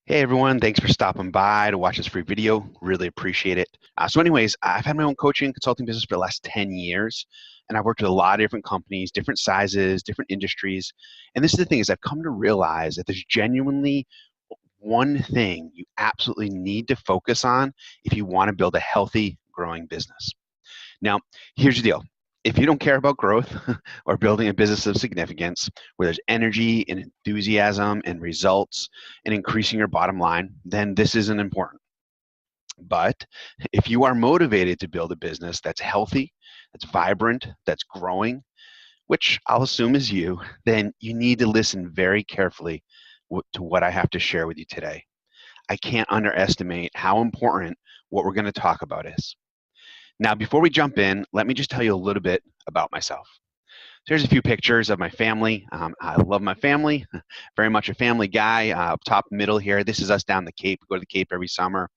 Hey everyone, thanks for stopping by to watch this free video. Really appreciate it. So anyways, I've had my own coaching and consulting business for the last 10 years, and I've worked with a lot of different companies, different sizes, different industries. And this is the thing is I've come to realize that there's genuinely one thing you absolutely need to focus on if you want to build a healthy, growing business. Now, here's the deal. If you don't care about growth or building a business of significance where there's energy and enthusiasm and results and increasing your bottom line, then this isn't important. But if you are motivated to build a business that's healthy, that's vibrant, that's growing, which I'll assume is you, then you need to listen very carefully to what I have to share with you today. I can't underestimate how important what we're going to talk about is. Now, before we jump in, let me just tell you a little bit about myself. So here's a few pictures of my family. I love my family, very much a family guy. Up top middle here, this is us down the Cape. We go to the Cape every summer.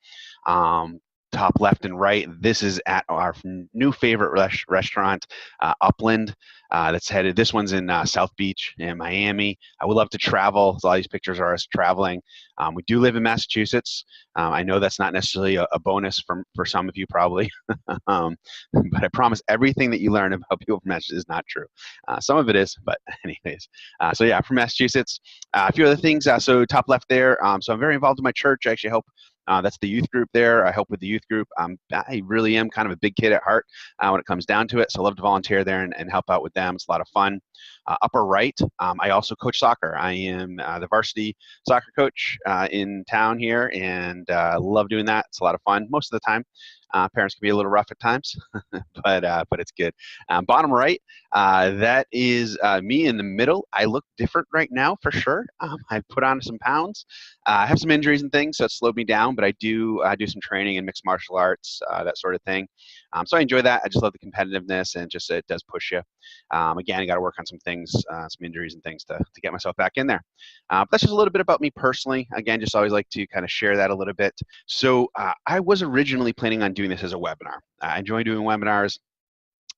Um, Top left and right, this is at our new favorite restaurant, Upland. That's headed. This one's in South Beach in Miami. I would love to travel. So all these pictures are us traveling. We do live in Massachusetts. I know that's not necessarily a bonus for some of you probably, but I promise everything that you learn about people from Massachusetts is not true. Some of it is, but anyways. So yeah, I'm from Massachusetts. A few other things. So top left there. So I'm very involved in my church. I actually help. That's the youth group there. I help with the youth group. I really am kind of a big kid at heart when it comes down to it. So I love to volunteer there and help out with them. It's a lot of fun. Upper right, I also coach soccer. I am the varsity soccer coach in town here, and love doing that. It's a lot of fun most of the time. Parents can be a little rough at times, but it's good. Bottom right, that is me in the middle. I look different right now for sure. I've put on some pounds. I have some injuries and things, so it slowed me down, but I do some training in mixed martial arts, that sort of thing. So I enjoy that. I just love the competitiveness, and just it does push you. Again, I got to work on some things, some injuries and things to get myself back in there. But that's just a little bit about me personally. Again, just always like to kind of share that a little bit. So I was originally planning on doing this as a webinar. I enjoy doing webinars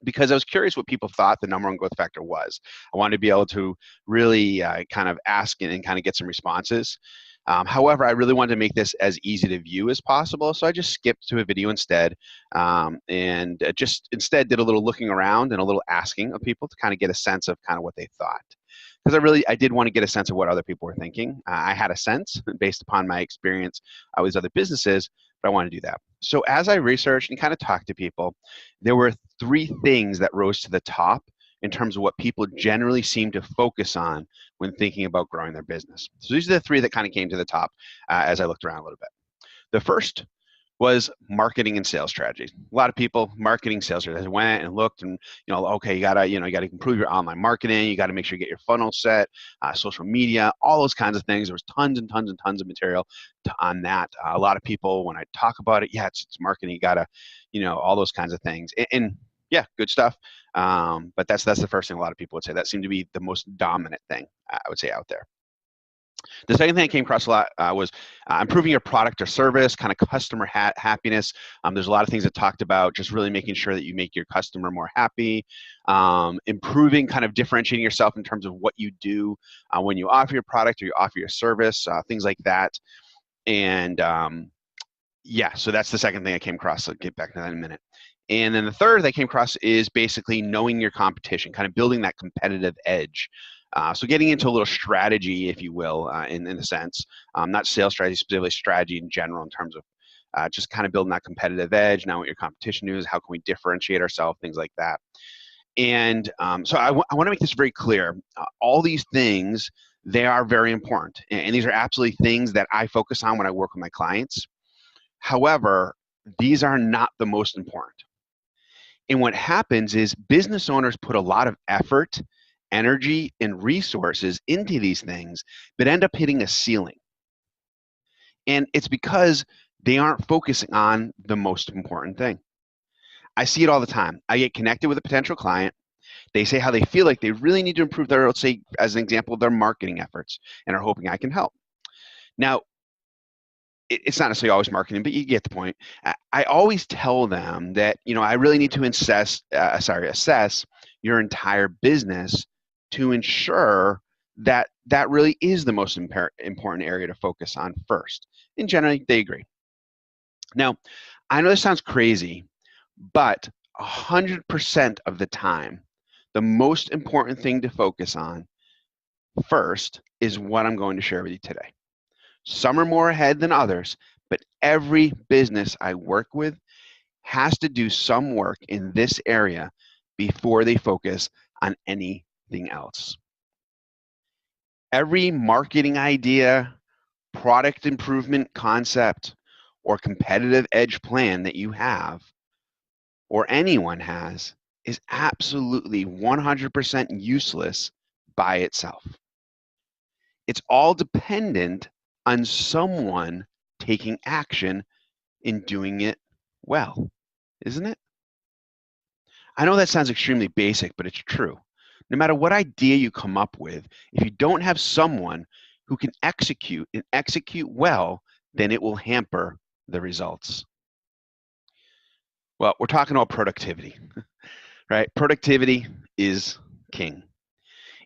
because I was curious what people thought the number one growth factor was. I wanted to be able to really kind of ask and kind of get some responses. However, I really wanted to make this as easy to view as possible, so I just skipped to a video instead, and just instead did a little looking around and a little asking of people to kind of get a sense of kind of what they thought. Because I did want to get a sense of what other people were thinking. I had a sense based upon my experience with other businesses, but I wanted to do that. So as I researched and kind of talked to people, there were three things that rose to the top in terms of what people generally seem to focus on when thinking about growing their business. So these are the three that kind of came to the top as I looked around a little bit. The first was marketing and sales strategies. A lot of people, marketing, sales strategies, went and looked and, okay, you gotta improve your online marketing. You gotta make sure you get your funnel set, social media, all those kinds of things. There was tons and tons and tons of material on that. A lot of people, when I talk about it, yeah, it's marketing. You gotta, all those kinds of things. And yeah, good stuff. But that's the first thing a lot of people would say. That seemed to be the most dominant thing I would say out there. The second thing I came across a lot was improving your product or service, kind of customer happiness. There's a lot of things that talked about just really making sure that you make your customer more happy, improving, kind of differentiating yourself in terms of what you do when you offer your product or you offer your service, things like that. And yeah, so that's the second thing I came across. I'll get back to that in a minute. And then the third that I came across is basically knowing your competition, kind of building that competitive edge. So getting into a little strategy, if you will, in a sense, not sales strategy, specifically strategy in general in terms of just kind of building that competitive edge, now what your competition is, how can we differentiate ourselves, things like that. And so I want to make this very clear. All these things, they are very important. And these are absolutely things that I focus on when I work with my clients. However, these are not the most important. And what happens is business owners put a lot of effort, energy, and resources into these things, but end up hitting a ceiling. And it's because they aren't focusing on the most important thing. I see it all the time. I get connected with a potential client. They say how they feel like they really need to improve their, let's say, as an example, their marketing efforts, and are hoping I can help. Now, it's not necessarily always marketing, but you get the point. I always tell them that, I really need to assess your entire business to ensure that really is the most important area to focus on first. And generally, they agree. Now, I know this sounds crazy, but 100% of the time, the most important thing to focus on first is what I'm going to share with you today. Some are more ahead than others, but every business I work with has to do some work in this area before they focus on anything else. Every marketing idea, product improvement concept, or competitive edge plan that you have or anyone has is absolutely 100% useless by itself. It's all dependent on someone taking action in doing it well, isn't it? I know that sounds extremely basic, but it's true. No matter what idea you come up with, if you don't have someone who can execute and execute well, then it will hamper the results. Well, we're talking about productivity, right? Productivity is king.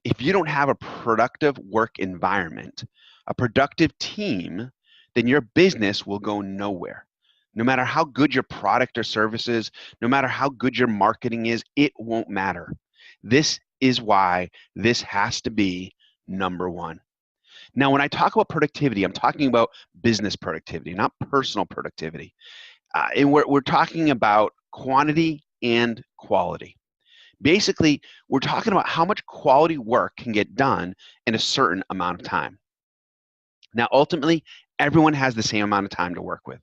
If you don't have a productive work environment, a productive team, then your business will go nowhere. No matter how good your product or service is, no matter how good your marketing is, it won't matter. This is why this has to be number one. Now, when I talk about productivity, I'm talking about business productivity, not personal productivity. And we're talking about quantity and quality. Basically, we're talking about how much quality work can get done in a certain amount of time. Now, ultimately, everyone has the same amount of time to work with.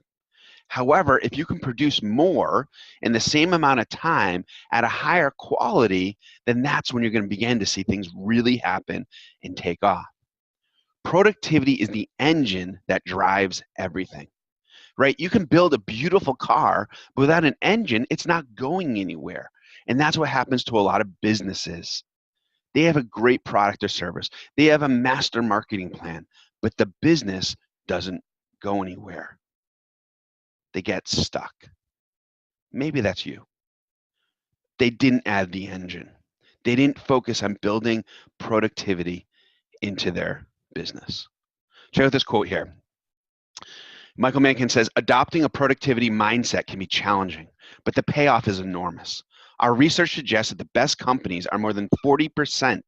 However, if you can produce more in the same amount of time at a higher quality, then that's when you're going to begin to see things really happen and take off. Productivity is the engine that drives everything, right? You can build a beautiful car, but without an engine, it's not going anywhere. And that's what happens to a lot of businesses. They have a great product or service. They have a master marketing plan, but the business doesn't go anywhere. They get stuck. Maybe that's you. They didn't add the engine. They didn't focus on building productivity into their business. Check out this quote here. Michael Mankin says, adopting a productivity mindset can be challenging, but the payoff is enormous. Our research suggests that the best companies are more than 40%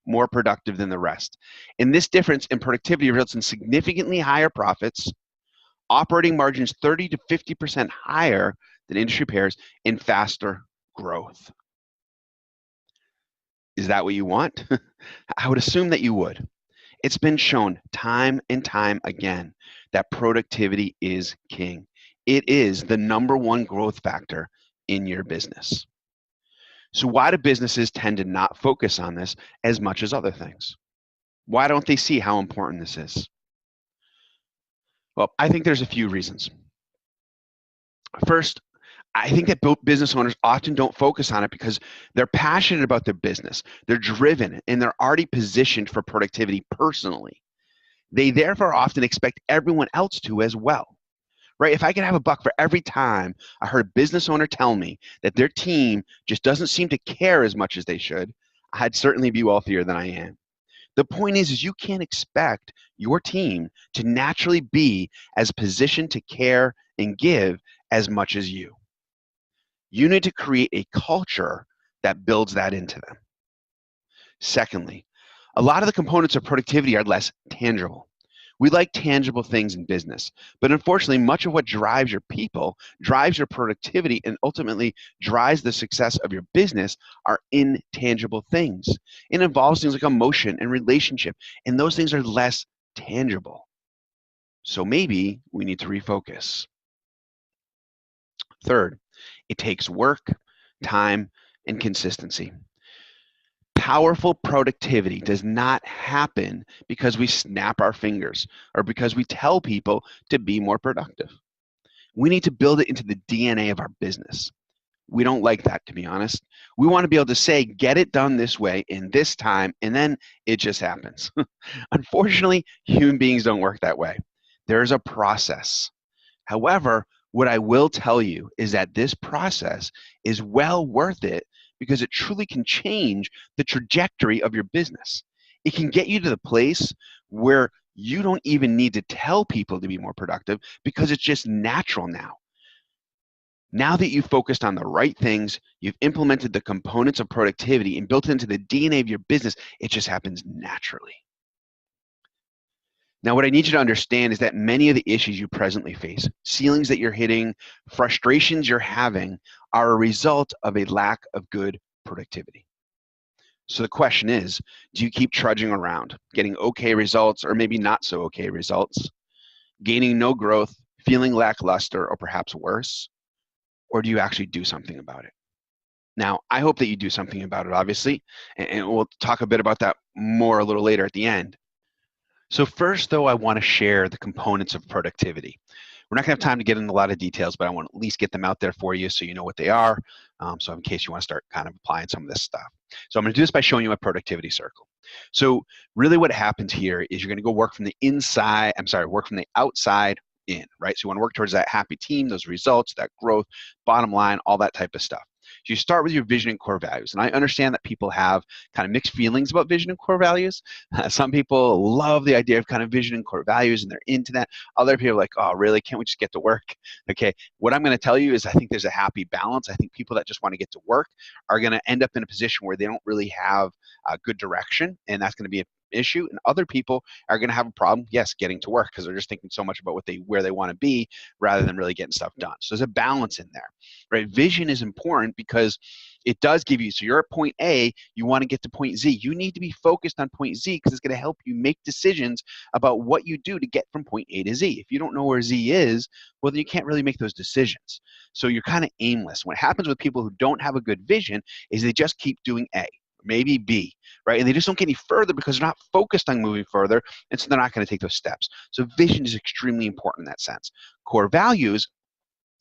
more productive than the rest. And this difference in productivity results in significantly higher profits, operating margins 30 to 50% higher than industry peers, and faster growth. Is that what you want? I would assume that you would. It's been shown time and time again that productivity is king. It is the number one growth factor in your business. So why do businesses tend to not focus on this as much as other things? Why don't they see how important this is? Well, I think there's a few reasons. First, I think that business owners often don't focus on it because they're passionate about their business. They're driven and they're already positioned for productivity personally. They therefore often expect everyone else to as well, right? If I could have a buck for every time I heard a business owner tell me that their team just doesn't seem to care as much as they should, I'd certainly be wealthier than I am. The point is you can't expect your team to naturally be as positioned to care and give as much as you. You need to create a culture that builds that into them. Secondly, a lot of the components of productivity are less tangible. We like tangible things in business, but unfortunately, much of what drives your people, drives your productivity, and ultimately drives the success of your business are intangible things. It involves things like emotion and relationship, and those things are less tangible. So maybe we need to refocus. Third, it takes work, time, and consistency. Powerful productivity does not happen because we snap our fingers or because we tell people to be more productive. We need to build it into the DNA of our business. We don't like that, to be honest. We want to be able to say, get it done this way in this time, and then it just happens. Unfortunately, human beings don't work that way. There is a process. However, what I will tell you is that this process is well worth it because it truly can change the trajectory of your business. it can get you to the place where you don't even need to tell people to be more productive because it's just natural now. Now that you've focused on the right things, you've implemented the components of productivity and built it into the DNA of your business, it just happens naturally. Now, what I need you to understand is that many of the issues you presently face, ceilings that you're hitting, frustrations you're having, are a result of a lack of good productivity. So the question is, do you keep trudging around, getting okay results or maybe not so okay results, gaining no growth, feeling lackluster, or perhaps worse? Or do you actually do something about it? Now, I hope that you do something about it, obviously, and we'll talk a bit about that more a little later at the end. So first, though, I want to share the components of productivity. We're not going to have time to get into a lot of details, but I want to at least get them out there for you so you know what they are, so in case you want to start kind of applying some of this stuff. So I'm going to do this by showing you a productivity circle. So really what happens here is you're going to go work from the work from the outside in, right? So you want to work towards that happy team, those results, that growth, bottom line, all that type of stuff. So you start with your vision and core values. And I understand that people have kind of mixed feelings about vision and core values. Some people love the idea of kind of vision and core values and they're into that. Other people are like, oh, really? Can't we just get to work? Okay. What I'm going to tell you is I think there's a happy balance. I think people that just want to get to work are going to end up in a position where they don't really have good direction, and that's going to be an issue. And other people are going to have a problem, yes, getting to work because they're just thinking so much about where they want to be rather than really getting stuff done. So there's a balance in there, right? Vision is important because it does give you, so you're at point A, you want to get to point Z. You need to be focused on point Z because it's going to help you make decisions about what you do to get from point A to Z. If you don't know where Z is, well, then you can't really make those decisions. So you're kind of aimless. What happens with people who don't have a good vision is they just keep doing A, maybe B, right? And they just don't get any further because they're not focused on moving further, and so they're not going to take those steps. So vision is extremely important in that sense. Core values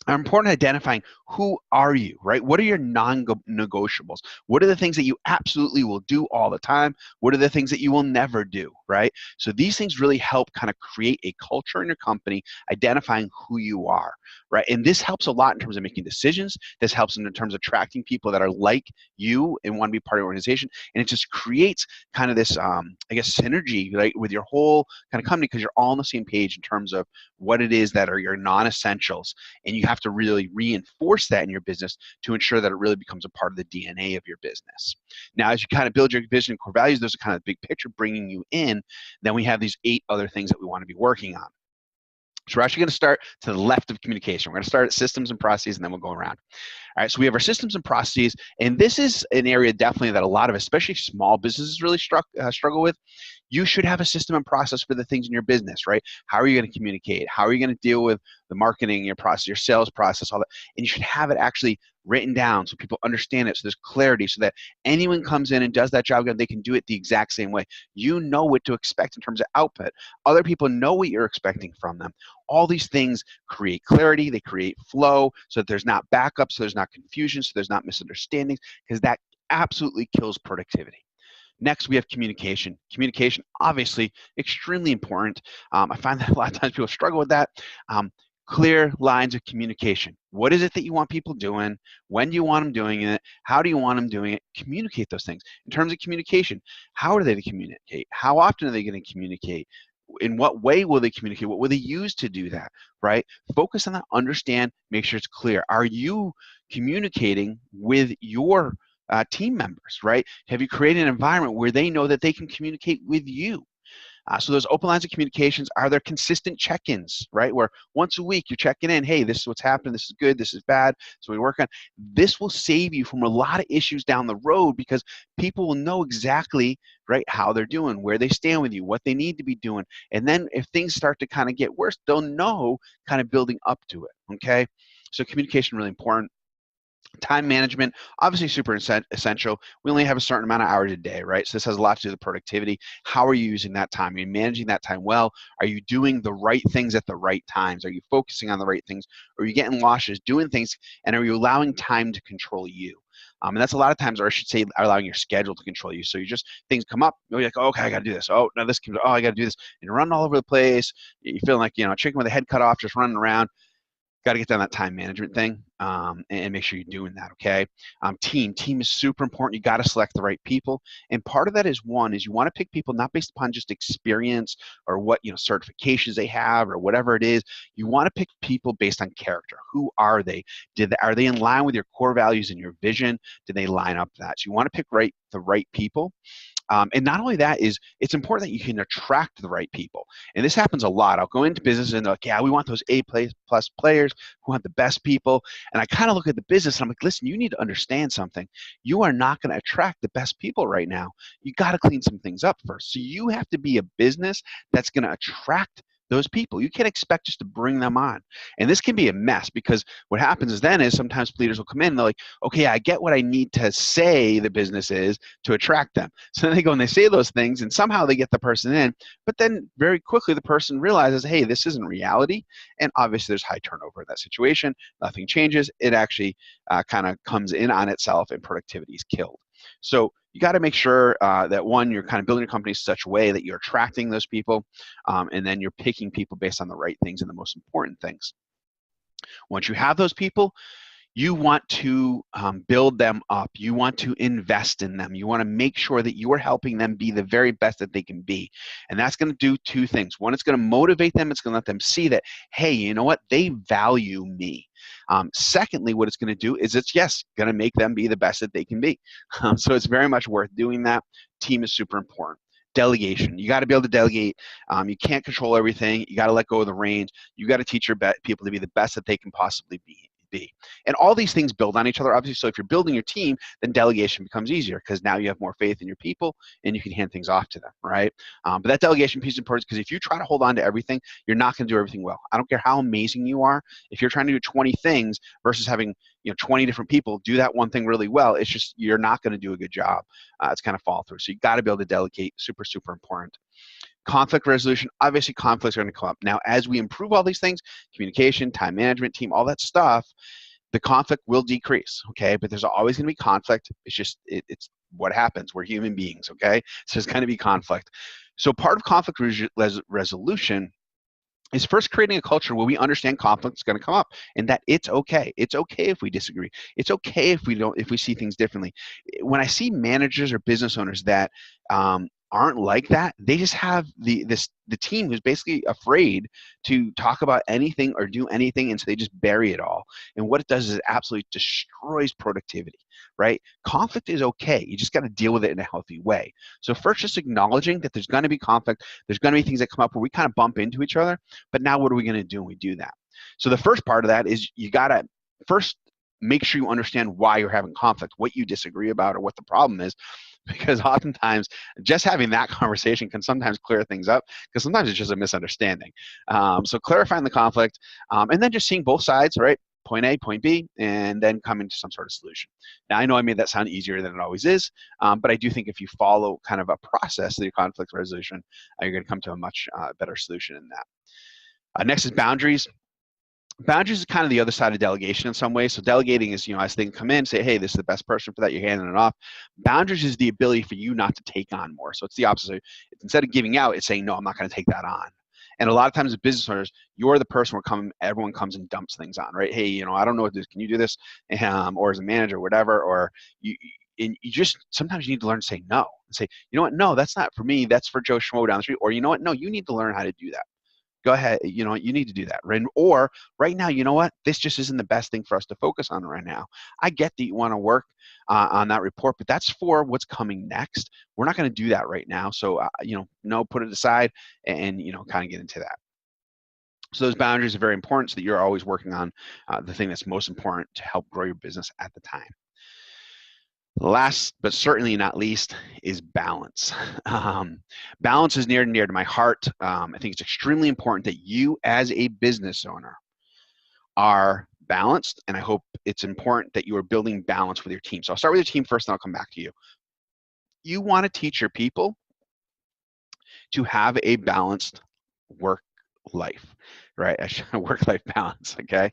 are important in identifying who are you, right? What are your non-negotiables? What are the things that you absolutely will do all the time? What are the things that you will never do, right? So these things really help kind of create a culture in your company, identifying who you are, right? And this helps a lot in terms of making decisions. This helps in terms of attracting people that are like you and want to be part of your organization. And it just creates kind of this, I guess, synergy, right, with your whole kind of company because you're all on the same page in terms of what it is that are your non-essentials. And you have to really reinforce that in your business to ensure that it really becomes a part of the DNA of your business. Now, as you kind of build your vision and core values, there's a kind of big picture bringing you in. Then we have these 8 other things that we want to be working on. So we're actually going to start to the left of communication. We're going to start at systems and processes, and then we'll go around. All right, so we have our systems and processes, and this is an area definitely that a lot of, especially small businesses, really struggle with. You should have a system and process for the things in your business, right? How are you going to communicate? How are you going to deal with the marketing, your process, your sales process, all that? And you should have it actually written down so people understand it, so there's clarity, so that anyone comes in and does that job, they can do it the exact same way. You know what to expect in terms of output. Other people know what you're expecting from them. All these things create clarity, they create flow, so that there's not backup, so there's not confusion, so there's not misunderstandings, because that absolutely kills productivity. Next, we have communication. Communication, obviously, extremely important. I find that a lot of times people struggle with that. Clear lines of communication. What is it that you want people doing? When do you want them doing it? How do you want them doing it? Communicate those things. In terms of communication, how are they to communicate? How often are they going to communicate? In what way will they communicate? What will they use to do that, right? Focus on that, understand, make sure it's clear. Are you communicating with your team members, right? Have you created an environment where they know that they can communicate with you? So those open lines of communications, are there consistent check-ins, right? Where once a week you're checking in, hey, this is what's happening, this is good, this is bad, so we work on. This will save you from a lot of issues down the road because people will know exactly, right, how they're doing, where they stand with you, what they need to be doing. And then if things start to kind of get worse, they'll know kind of building up to it, okay? So communication really important. Time management, obviously super essential. We only have a certain amount of hours a day, right? So this has a lot to do with productivity. How are you using that time? Are you managing that time well? Are you doing the right things at the right times? Are you focusing on the right things? Are you getting lost just doing things? And are you allowing time to control you? And that's a lot of times, or I should say, allowing your schedule to control you. So you just, things come up, you're like, oh, okay, I got to do this. Oh, no, this comes, oh, I got to do this. And you're running all over the place. You're feeling like, chicken with a head cut off, just running around. Got to get down that time management thing, and make sure you're doing that. Okay. Team is super important. You got to select the right people, and part of that is you want to pick people not based upon just experience or what certifications they have or whatever it is. You want to pick people based on character. Who are they? Are they in line with your core values and your vision? Do they line up to that? So you want to pick the right people. And not only that, it's important that you can attract the right people. And this happens a lot. I'll go into business and they're like, yeah, we want those A-plus players. We want the best people. And I kind of look at the business and I'm like, listen, you need to understand something. You are not going to attract the best people right now. You got to clean some things up first. So you have to be a business that's going to attract those people. You can't expect just to bring them on. And this can be a mess, because what happens is sometimes leaders will come in and they're like, okay, I get what I need to say the business is to attract them. So then they go and they say those things and somehow they get the person in, but then very quickly the person realizes, hey, this isn't reality. And obviously there's high turnover in that situation. Nothing changes. It actually kind of comes in on itself and productivity is killed. So you got to make sure that, one, you're kind of building your company in such a way that you're attracting those people, and then you're picking people based on the right things and the most important things. Once you have those people, you want to build them up. You want to invest in them. You want to make sure that you are helping them be the very best that they can be. And that's going to do two things. One, it's going to motivate them. It's going to let them see that, hey, you know what? They value me. Secondly, what it's going to do is going to make them be the best that they can be. So it's very much worth doing that. Team is super important. Delegation. You got to be able to delegate. You can't control everything. You got to let go of the reins. You got to teach your people to be the best that they can possibly be. And all these things build on each other, obviously. So if you're building your team, then delegation becomes easier, because now you have more faith in your people and you can hand things off to them, right? But that delegation piece is important, because if you try to hold on to everything, you're not going to do everything well. I don't care how amazing you are. If you're trying to do 20 things versus having 20 different people do that one thing really well, it's just, you're not going to do a good job. It's kind of fall through. So you got to be able to delegate. Super, super important. Conflict resolution. Obviously, conflicts are going to come up. Now, as we improve all these things, communication, time management, team, all that stuff, the conflict will decrease, okay? But there's always going to be conflict. It's just, it's what happens. We're human beings, okay? So there's going to be conflict. So part of conflict resolution is first creating a culture where we understand conflict is going to come up, and that it's okay. It's okay if we disagree. It's okay if we see things differently. When I see managers or business owners that aren't like that, they just have the team who's basically afraid to talk about anything or do anything, and so they just bury it all. And what it does is it absolutely destroys productivity, right? Conflict is okay. You just got to deal with it in a healthy way. So first, just acknowledging that there's going to be conflict. There's going to be things that come up where we kind of bump into each other, but now what are we going to do when we do that? So the first part of that is you got to first make sure you understand why you're having conflict, what you disagree about, or what the problem is. Because oftentimes just having that conversation can sometimes clear things up, because sometimes it's just a misunderstanding. So clarifying the conflict, and then just seeing both sides, right? Point A, point B, and then coming to some sort of solution. Now, I know I made that sound easier than it always is, but I do think if you follow kind of a process of your conflict resolution, you're going to come to a much better solution in that. Next is boundaries. Boundaries is kind of the other side of delegation in some ways. So delegating is, as things come in, say, hey, this is the best person for that, you're handing it off. Boundaries is the ability for you not to take on more. So it's the opposite. Instead of giving out, it's saying, no, I'm not going to take that on. And a lot of times as business owners, you're the person where everyone comes and dumps things on, right? Hey, I don't know what to do. Can you do this? Or as a manager, whatever. Or you just, sometimes you need to learn to say no. And say, you know what? No, that's not for me. That's for Joe Schmo down the street. Or you know what? No, you need to learn how to do that. Go ahead, you need to do that. Or right now, you know what? This just isn't the best thing for us to focus on right now. I get that you want to work on that report, but that's for what's coming next. We're not going to do that right now. So, no, put it aside and, kind of get into that. So those boundaries are very important, so that you're always working on the thing that's most important to help grow your business at the time. Last, but certainly not least, is balance. Balance is near and dear to my heart. I think it's extremely important that you, as a business owner, are balanced, and I hope it's important that you are building balance with your team. So I'll start with your team first, and I'll come back to you. You want to teach your people to have a balanced work life, right? Work-life balance, okay?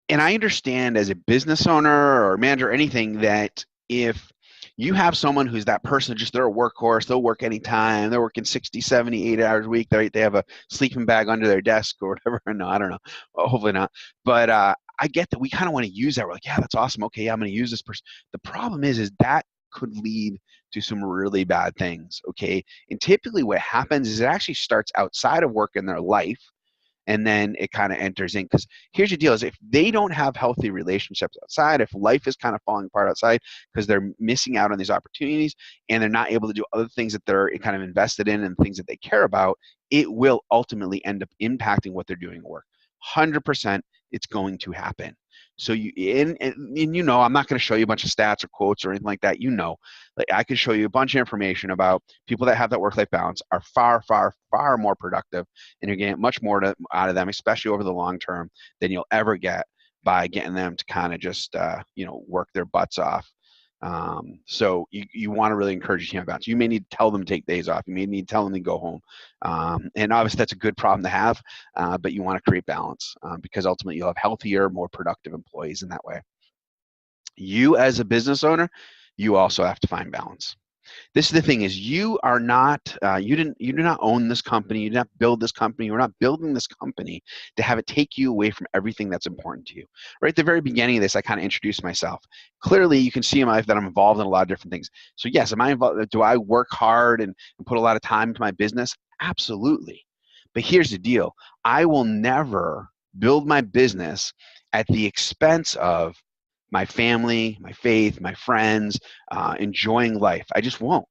And I understand as a business owner or manager or anything that if You have someone who's that person, just they're a workhorse, they'll work anytime, they're working 60, 70, 8 hours a week, they have a sleeping bag under their desk or whatever. No, I don't know. Well, hopefully not. But I get that we kind of want to use that. We're like, yeah, that's awesome. Okay, yeah, I'm going to use this person. The problem is that could lead to some really bad things. Okay. And typically what happens is it actually starts outside of work in their life, and then it kind of enters in. Because here's the deal: is if they don't have healthy relationships outside, if life is kind of falling apart outside because they're missing out on these opportunities and they're not able to do other things that they're kind of invested in and things that they care about, it will ultimately end up impacting what they're doing at work. 100% it's going to happen. So you know, I'm not going to show you a bunch of stats or quotes or anything like that. You know, like I could show you a bunch of information about people that have that work-life balance are far, far, far more productive, and you're getting much more out of them, especially over the long term, than you'll ever get by getting them to kind of just you know, work their butts off. So you want to really encourage your team about. You may need to tell them to take days off. You may need to tell them to go home. And obviously that's a good problem to have, but you want to create balance because ultimately you'll have healthier, more productive employees in that way. You as a business owner, you also have to find balance. This is the thing: is you are not you do not own this company, you did not build this company, you're not building this company to have it take you away from everything that's important to you. Right at the very beginning of this, I kind of introduced myself. Clearly you can see in my life that I'm involved in a lot of different things. So yes, am I involved? Do I work hard and put a lot of time into my business? Absolutely. But here's the deal: I will never build my business at the expense of my family, my faith, my friends, enjoying life. I just won't.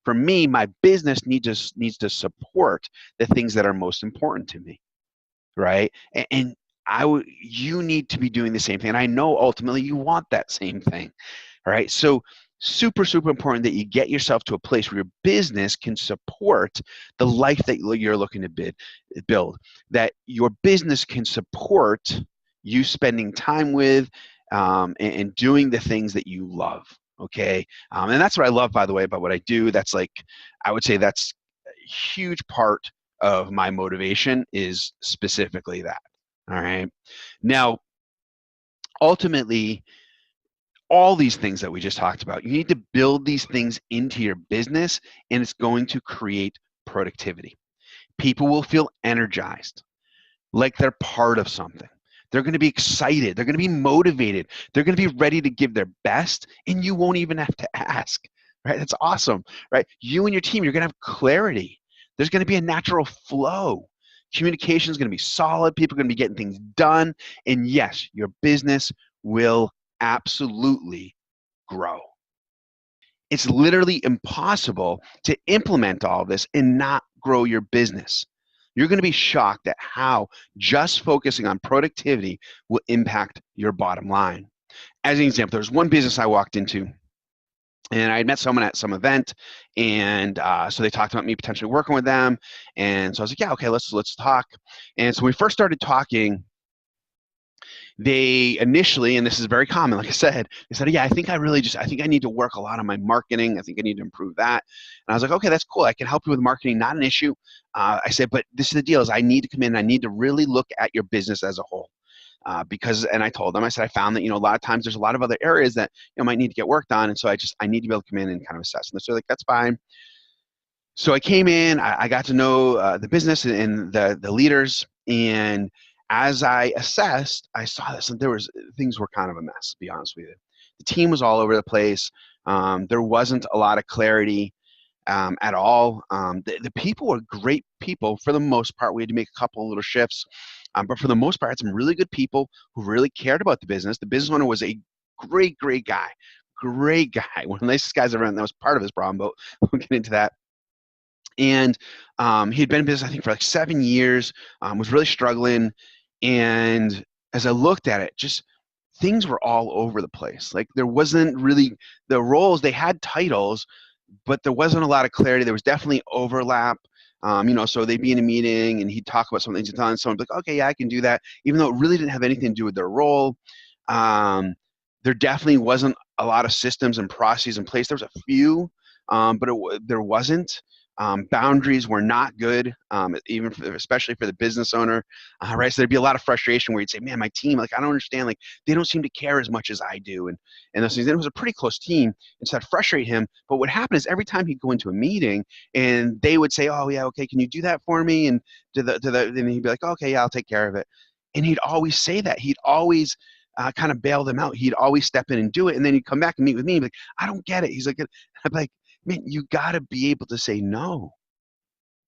For me, my business needs to support the things that are most important to me, right? And you need to be doing the same thing. And I know ultimately you want that same thing, right? So super, super important that you get yourself to a place where your business can support the life that you're looking to build, that your business can support you spending time with and doing the things that you love. Okay. And that's what I love, by the way, about what I do. That's like, I would say that's a huge part of my motivation is specifically that. All right. Now, ultimately, all these things that we just talked about, you need to build these things into your business, and it's going to create productivity. People will feel energized, like they're part of something. They're going to be excited. They're going to be motivated. They're going to be ready to give their best, and you won't even have to ask, right? That's awesome, right? You and your team, you're going to have clarity. There's going to be a natural flow. Communication is going to be solid. People are going to be getting things done. And yes, your business will absolutely grow. It's literally impossible to implement all this and not grow your business. You're going to be shocked at how just focusing on productivity will impact your bottom line. As an example, there's one business I walked into, and I had met someone at some event, and so they talked about me potentially working with them, and so I was like, yeah, okay, let's talk. And so when we first started talking, they initially, and this is very common, like I said, they said, yeah, I think I need to work a lot on my marketing. I think I need to improve that. And I was like, okay, that's cool. I can help you with marketing, not an issue. I said, but this is the deal: is I need to come in and I need to really look at your business as a whole. Because, and I told them, I said, I found that, you know, a lot of times there's a lot of other areas that, you know, might need to get worked on. And so I need to be able to come in and kind of assess. And so like, that's fine. So I came in, I got to know the business and the leaders, and as I assessed, I saw this, and things were kind of a mess, to be honest with you. The team was all over the place. There wasn't a lot of clarity at all. The people were great people for the most part. We had to make a couple of little shifts, but for the most part, some really good people who really cared about the business. The business owner was a great, great guy. Great guy. One of the nicest guys I've ever met. That was part of his problem, but we'll get into that. And he had been in business, I think, for like 7 years, was really struggling. And as I looked at it, just things were all over the place. Like there wasn't really the roles, they had titles, but there wasn't a lot of clarity. There was definitely overlap. You know, so they'd be in a meeting and he'd talk about something he's done. Someone'd be like, okay, yeah, I can do that, even though it really didn't have anything to do with their role. There definitely wasn't a lot of systems and processes in place. There was a few, but there wasn't. Boundaries were not good, even especially for the business owner, right? So there'd be a lot of frustration where you'd say, man, my team, like, I don't understand, like, they don't seem to care as much as I do. And those things. And it was a pretty close team, and so that frustrate him. But what happened is every time he'd go into a meeting and they would say, oh, yeah, okay, can you do that for me? And then he'd be like, okay, yeah, I'll take care of it. And he'd always say that. He'd always kind of bail them out. He'd always step in and do it. And then he'd come back and meet with me. He'd be like, I don't get it. He's like, I'm like, man, you got to be able to say no.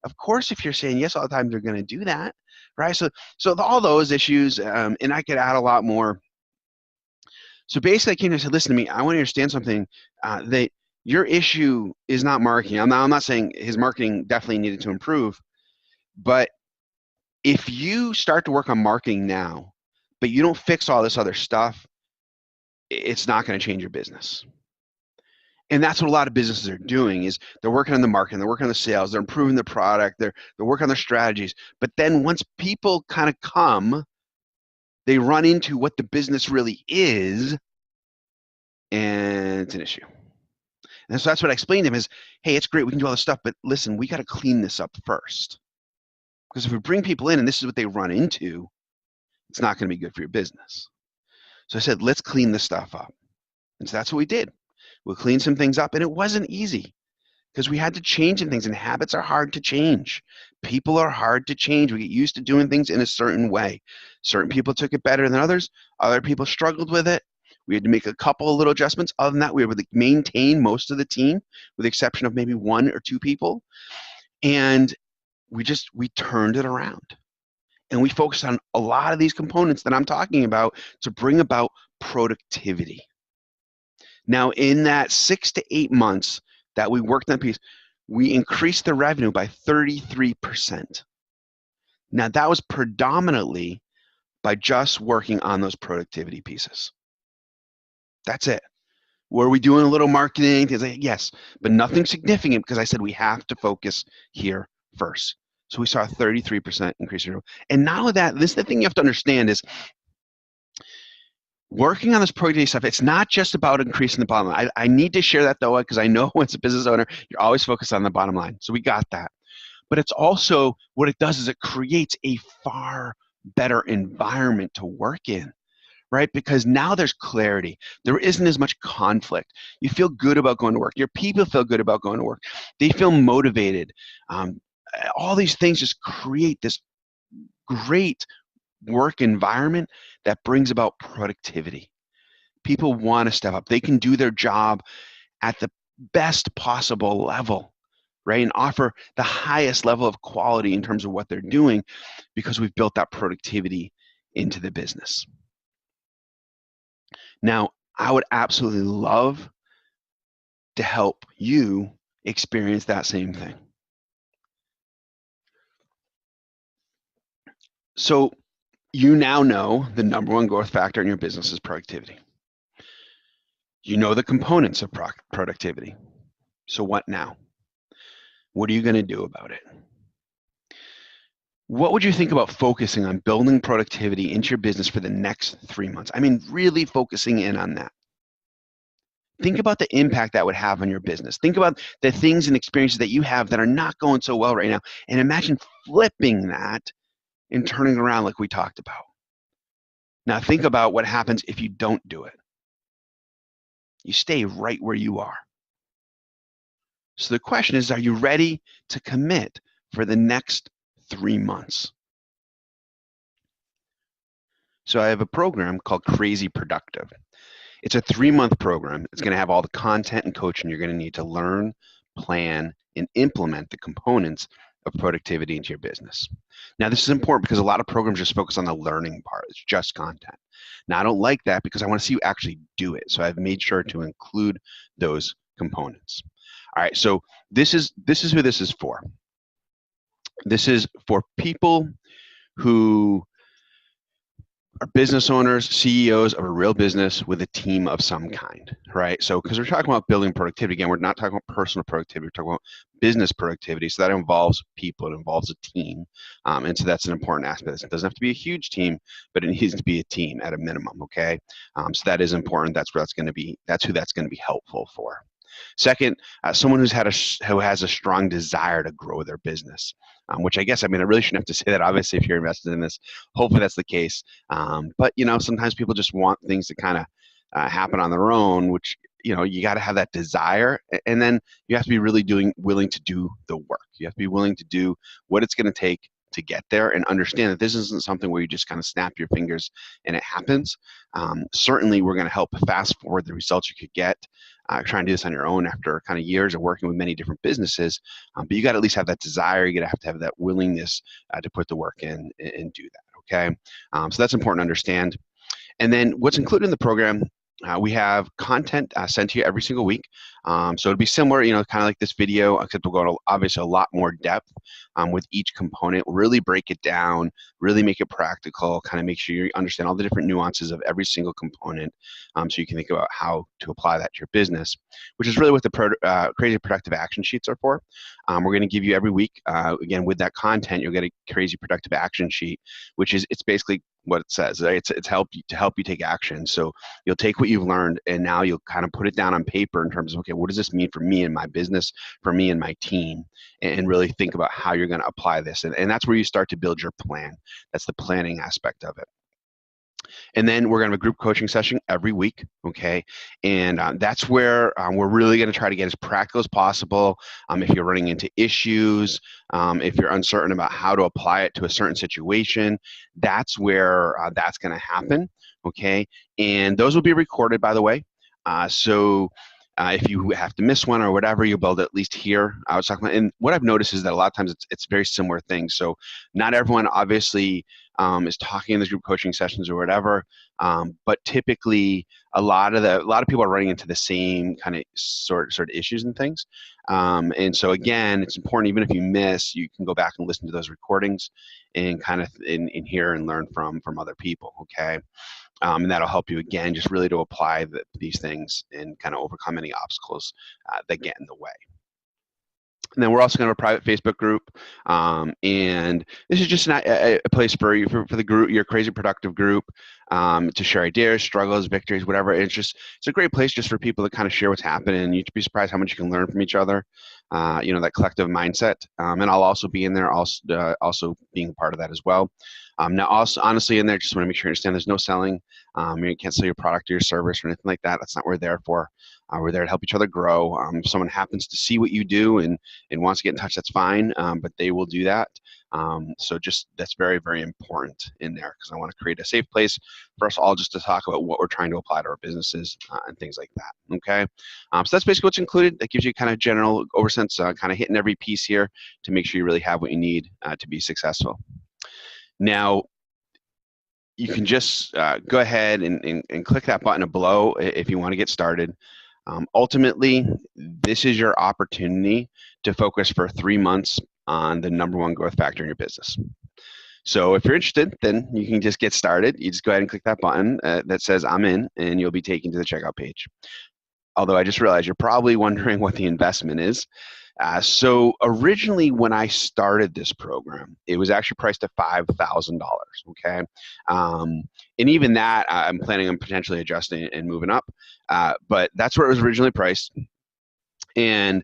Of course, if you're saying yes all the time, they're going to do that, right? So all those issues, and I could add a lot more. So basically, I came to and said, listen to me. I want to understand something. That your issue is not marketing. I'm not saying his marketing definitely needed to improve, but if you start to work on marketing now, but you don't fix all this other stuff, it's not going to change your business. And that's what a lot of businesses are doing is they're working on the marketing, they're working on the sales, they're improving the product, they're working on their strategies. But then once people kind of come, they run into what the business really is, and it's an issue. And so that's what I explained to him is, hey, it's great, we can do all this stuff, but listen, we got to clean this up first. Because if we bring people in and this is what they run into, it's not going to be good for your business. So I said, let's clean this stuff up. And so that's what we did. We'll clean some things up, and it wasn't easy because we had to change some things, and habits are hard to change. People are hard to change. We get used to doing things in a certain way. Certain people took it better than others. Other people struggled with it. We had to make a couple of little adjustments. Other than that, we were able to maintain most of the team with the exception of maybe 1 or 2 people. And we turned it around. And we focused on a lot of these components that I'm talking about to bring about productivity. Now, in that 6 to 8 months that we worked on that piece, we increased the revenue by 33%. Now, that was predominantly by just working on those productivity pieces. That's it. Were we doing a little marketing? Yes, but nothing significant because I said we have to focus here first. So we saw a 33% increase in revenue. And not only that, this is the thing you have to understand is working on this productivity stuff, it's not just about increasing the bottom line. I need to share that though, because I know as a business owner, you're always focused on the bottom line. So we got that. But it's also, what it does is it creates a far better environment to work in, right? Because now there's clarity. There isn't as much conflict. You feel good about going to work. Your people feel good about going to work. They feel motivated. All these things just create this great work environment that brings about productivity. People want to step up. They can do their job at the best possible level, right? And offer the highest level of quality in terms of what they're doing because we've built that productivity into the business. Now, I would absolutely love to help you experience that same thing. So you now know the #1 growth factor in your business is productivity. You know the components of productivity. So what now? What are you going to do about it? What would you think about focusing on building productivity into your business for the next 3 months? I mean, really focusing in on that. Think about the impact that would have on your business. Think about the things and experiences that you have that are not going so well right now. And imagine flipping that and turning around like we talked about. Now think about what happens if you don't do it. You stay right where you are. So the question is, are you ready to commit for the next 3 months? So I have a program called Crazy Productive. It's a 3-month program. It's going to have all the content and coaching you're going to need to learn, plan, and implement the components of productivity into your business. Now, this is important because a lot of programs just focus on the learning part. It's just content. Now, I don't like that because I want to see you actually do it. So I've made sure to include those components. All right, so this is who this is for. This is for people who are business owners, CEOs of a real business with a team of some kind, right? So, because we're talking about building productivity, again, we're not talking about personal productivity, we're talking about business productivity. So that involves people, it involves a team. And so that's an important aspect. It doesn't have to be a huge team, but it needs to be a team at a minimum, okay? So that is important. That's who that's going to be helpful for. Second, someone who has a strong desire to grow their business, which I guess, I mean, I really shouldn't have to say that. Obviously, if you're invested in this, hopefully that's the case. But sometimes people just want things to kind of happen on their own, which you got to have that desire, and then you have to be really willing to do the work. You have to be willing to do what it's going to take to get there, and understand that this isn't something where you just kind of snap your fingers and it happens. Certainly, we're going to help fast forward the results you could get trying to do this on your own after kind of years of working with many different businesses. But you got to at least have that desire. You got to have that willingness to put the work in and do that. Okay, so that's important to understand. And then what's included in the program, we have content sent to you every single week. So it'll be similar, kind of like this video, except we'll go into obviously a lot more depth with each component. We'll really break it down, really make it practical, kind of make sure you understand all the different nuances of every single component, so you can think about how to apply that to your business, which is really what the Crazy Productive Action Sheets are for. We're going to give you every week, again, with that content, you'll get a Crazy Productive Action Sheet, which is, it's basically what it says. Right? It's to help you take action. So you'll take what you've learned, and now you'll kind of put it down on paper in terms of, okay, what does this mean for me and my business, for me and my team, and really think about how you're going to apply this. And that's where you start to build your plan. That's the planning aspect of it. And then we're going to have a group coaching session every week, okay? And that's where we're really going to try to get as practical as possible. If you're running into issues, if you're uncertain about how to apply it to a certain situation, that's where that's going to happen, okay? And those will be recorded, by the way. So if you have to miss one or whatever, you'll be able to at least hear I was talking about. And what I've noticed is that a lot of times it's very similar things. So not everyone obviously is talking in these group coaching sessions or whatever, but typically a lot of people are running into the same kind of sort of issues and things. And so again, it's important, even if you miss, you can go back and listen to those recordings and kind of in hear and learn from other people. Okay. And that'll help you, again, just really to apply these things and kind of overcome any obstacles that get in the way. And then we're also going to have a private Facebook group, and this is just a place for you, for the group, your Crazy Productive group, to share ideas, struggles, victories, whatever. It's a great place just for people to kind of share what's happening. You'd be surprised how much you can learn from each other. That collective mindset. And I'll also be in there, also being a part of that as well. Now, also, honestly, in there, just want to make sure you understand there's no selling. You can't sell your product or your service or anything like that. That's not what we're there for. We're there to help each other grow. If someone happens to see what you do and wants to get in touch, that's fine, but they will do that. So just that's very, very important in there, because I want to create a safe place for us all just to talk about what we're trying to apply to our businesses and things like that. Okay, so that's basically what's included. That gives you kind of general oversense, kind of hitting every piece here to make sure you really have what you need to be successful. Now, you can just go ahead and click that button below if you want to get started. Ultimately, this is your opportunity to focus for 3 months on the #1 growth factor in your business. So if you're interested, then you can just get started. You just go ahead and click that button that says I'm in, and you'll be taken to the checkout page. Although I just realized you're probably wondering what the investment is. So originally, when I started this program, it was actually priced at $5,000, okay? And even that, I'm planning on potentially adjusting and moving up. But that's where it was originally priced. And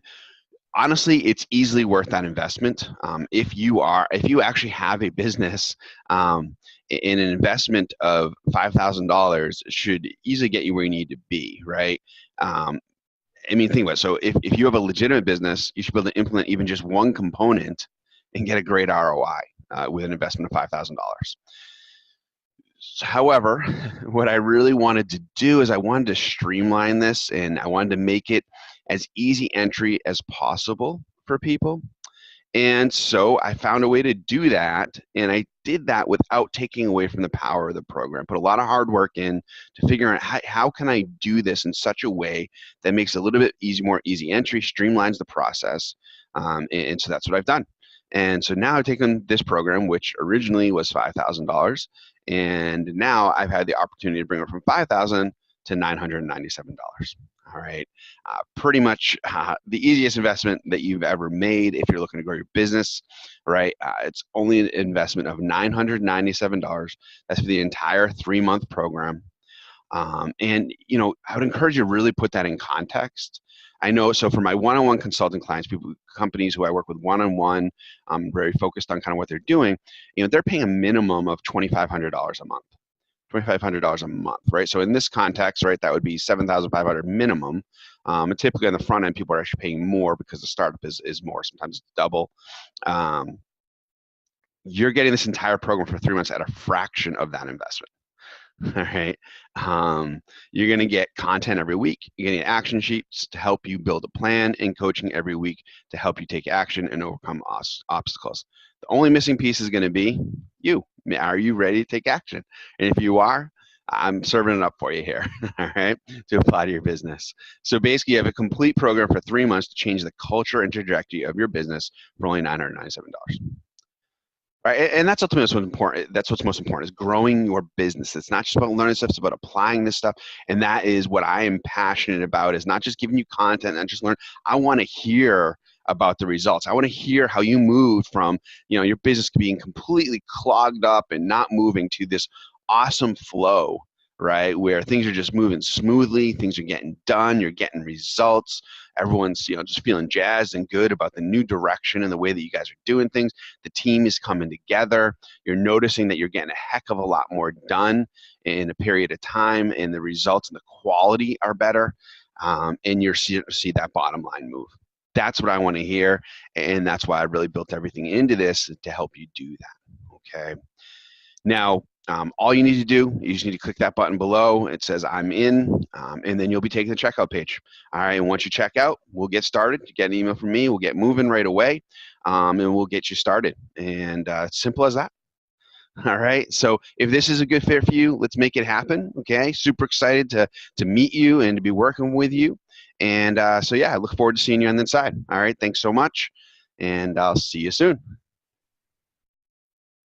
honestly, it's easily worth that investment. If you actually have a business, in an investment of $5,000 should easily get you where you need to be, right? I mean, think about it. So if you have a legitimate business, you should be able to implement even just one component and get a great ROI with an investment of $5,000. However, what I really wanted to do is I wanted to streamline this, and I wanted to make it as easy entry as possible for people. And so I found a way to do that, and I did that without taking away from the power of the program. Put a lot of hard work in to figure out how can I do this in such a way that makes it a little bit more easy entry, streamlines the process, and so that's what I've done. And so now I've taken this program, which originally was $5,000, and now I've had the opportunity to bring it from $5,000 to $997. All right, pretty much the easiest investment that you've ever made if you're looking to grow your business, right? It's only an investment of $997. That's for the entire 3-month program. And I would encourage you to really put that in context. I know, so for my one-on-one consulting clients, people, companies who I work with one-on-one, I'm very focused on kind of what they're doing, they're paying a minimum of $2,500 a month. $2,500 a month, right? So in this context, right, that would be $7,500 minimum. And typically on the front end, people are actually paying more because the startup is more, sometimes double. Um, you're getting this entire program for 3 months at a fraction of that investment. All right. You're going to get content every week. You're going to get action sheets to help you build a plan, and coaching every week to help you take action and overcome obstacles. The only missing piece is going to be you. Are you ready to take action? And if you are, I'm serving it up for you here, all right, to apply to your business. So basically, you have a complete program for 3 months to change the culture and trajectory of your business for only $997. Right, and that's ultimately what's important. That's what's most important, is growing your business. It's not just about learning stuff; it's about applying this stuff, and that is what I am passionate about. Is not just giving you content and just learn. I want to hear about the results. I want to hear how you moved from your business being completely clogged up and not moving to this awesome flow, right, where things are just moving smoothly, things are getting done, you're getting results, everyone's just feeling jazzed and good about the new direction and the way that you guys are doing things. The team is coming together. You're noticing that you're getting a heck of a lot more done in a period of time, and the results and the quality are better, and you're see that bottom line move. That's what I want to hear, and that's why I really built everything into this, to help you do that. Okay. Now, all you need to do, you just need to click that button below. It says I'm in, and then you'll be taking the checkout page. All right, and once you check out, we'll get started. You get an email from me. We'll get moving right away, and we'll get you started. And it's simple as that. All right, so if this is a good fit for you, let's make it happen. Okay, super excited to meet you and to be working with you. And so yeah, I look forward to seeing you on the inside. All right, thanks so much, and I'll see you soon.